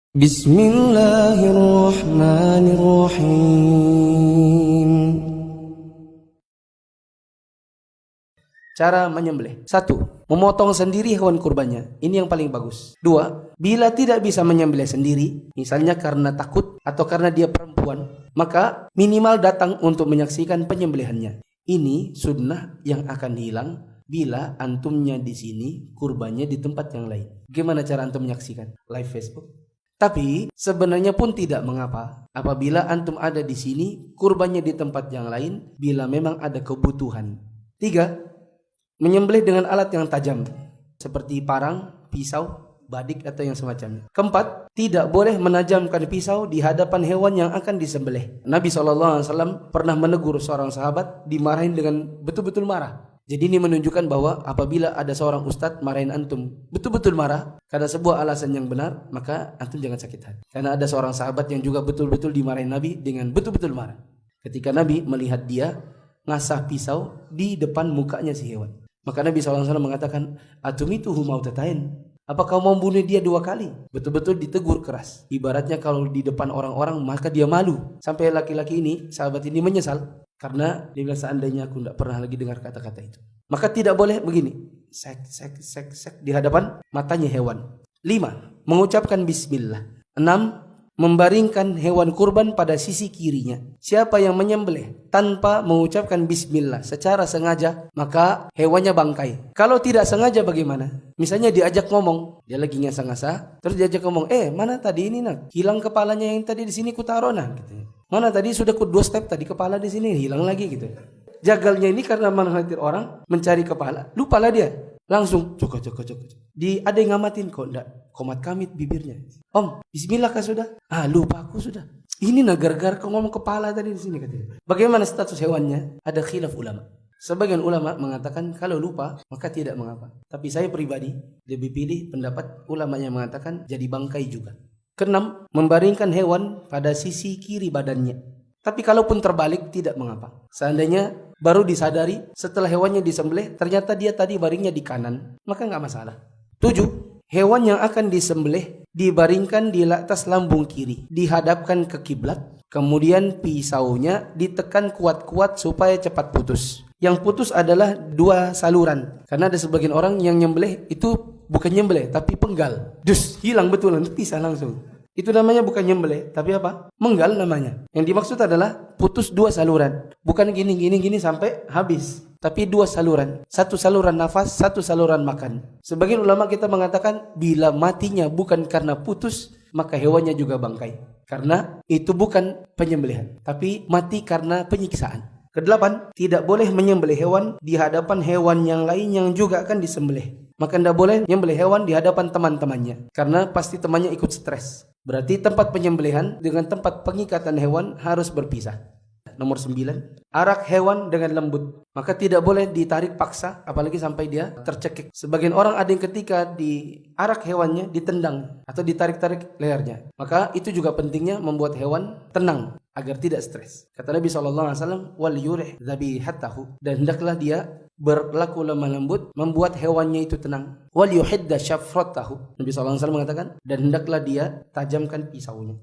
Bismillahirrahmanirrahim. Cara menyembelih. 1. Memotong sendiri hewan kurbannya. Ini yang paling bagus. 2. Bila tidak bisa menyembelih sendiri, misalnya karena takut atau karena dia perempuan, maka minimal datang untuk menyaksikan penyembelihannya. Ini sunnah yang akan hilang bila antumnya di sini, kurbannya di tempat yang lain. Gimana cara antum menyaksikan? Live Facebook. Tapi sebenarnya pun tidak mengapa apabila antum ada di sini, kurbannya di tempat yang lain bila memang ada kebutuhan. 3. Menyembelih dengan alat yang tajam seperti parang, pisau, badik atau yang semacamnya. 4. Tidak boleh menajamkan pisau di hadapan hewan yang akan disembelih. Nabi SAW pernah menegur seorang sahabat, dimarahin dengan betul-betul marah. Jadi ini menunjukkan bahwa apabila ada seorang ustadz marahin antum betul-betul marah karena sebuah alasan yang benar, maka antum jangan sakit hati. Karena ada seorang sahabat yang juga betul-betul dimarahin Nabi dengan betul-betul marah. Ketika Nabi melihat dia ngasah pisau di depan mukanya si hewan. Maka Nabi SAW mengatakan, "Atumituhu mautatain." Apa kau mau bunuh dia 2 kali? Betul-betul ditegur keras. Ibaratnya kalau di depan orang-orang maka dia malu. Sampai laki-laki ini, sahabat ini menyesal. Karena dia bilang, seandainya aku tidak pernah lagi dengar kata-kata itu. Maka tidak boleh begini. Sek di hadapan matanya hewan. 5. Mengucapkan bismillah. 6. Membaringkan hewan kurban pada sisi kirinya. Siapa yang menyembelih tanpa mengucapkan bismillah secara sengaja, maka hewannya bangkai. Kalau tidak sengaja bagaimana? Misalnya diajak ngomong, dia lagi ngasah-ngasah, terus diajak ngomong, mana tadi ini nak? Hilang kepalanya yang tadi di sini kutaro nah, gitu. Mana tadi sudah 2 step tadi kepala di sini hilang lagi gitu. Jagalnya ini karena menghadir orang mencari kepala, lupalah dia. Langsung cok. Ada yang ngamatin kok enggak. Komat kamit bibirnya. Om, bismillah kah sudah? Lupa aku sudah. Ini gara-gara kau ngomong kepala tadi di sini katanya. Bagaimana status hewannya? Ada khilaf ulama. Sebagian ulama mengatakan kalau lupa maka tidak mengapa. Tapi saya pribadi lebih pilih pendapat ulama yang mengatakan jadi bangkai juga. 6. Membaringkan hewan pada sisi kiri badannya. Tapi kalaupun terbalik tidak mengapa. Seandainya baru disadari setelah hewannya disembelih ternyata dia tadi baringnya di kanan, maka nggak masalah. 7. Hewan yang akan disembelih dibaringkan di atas lambung kiri, dihadapkan ke kiblat, kemudian pisaunya ditekan kuat-kuat supaya cepat putus. Yang putus adalah 2 saluran. Karena ada sebagian orang yang nyembelih itu bukan nyembelih tapi penggal. Hilang betulan, pisah langsung. Itu namanya bukan nyembelih, tapi apa? Menggal namanya. Yang dimaksud adalah putus 2 saluran. Bukan gini sampai habis. Tapi 2 saluran. 1 saluran nafas, 1 saluran makan. Sebagian ulama kita mengatakan bila matinya bukan karena putus, maka hewannya juga bangkai. Karena itu bukan penyembelihan, tapi mati karena penyiksaan. 8. Tidak boleh menyembelih hewan di hadapan hewan yang lain yang juga akan disembelih. Maka tidak boleh menyembelih hewan di hadapan teman-temannya. Karena pasti temannya ikut stres. Berarti tempat penyembelihan dengan tempat pengikatan hewan harus berpisah. Nomor 9. Arak hewan dengan lembut. Maka tidak boleh ditarik paksa, apalagi sampai dia tercekik. Sebagian orang ada yang ketika diarak hewannya ditendang atau ditarik-tarik lehernya. Maka itu juga pentingnya membuat hewan tenang agar tidak stres. Kata Nabi SAW, wal yurih dzabihatahu, dan hendaklah dia berlaku lemah lembut membuat hewannya itu tenang. Wal yuhidda syafratahu. Nabi SAW mengatakan, dan hendaklah dia tajamkan pisaunya.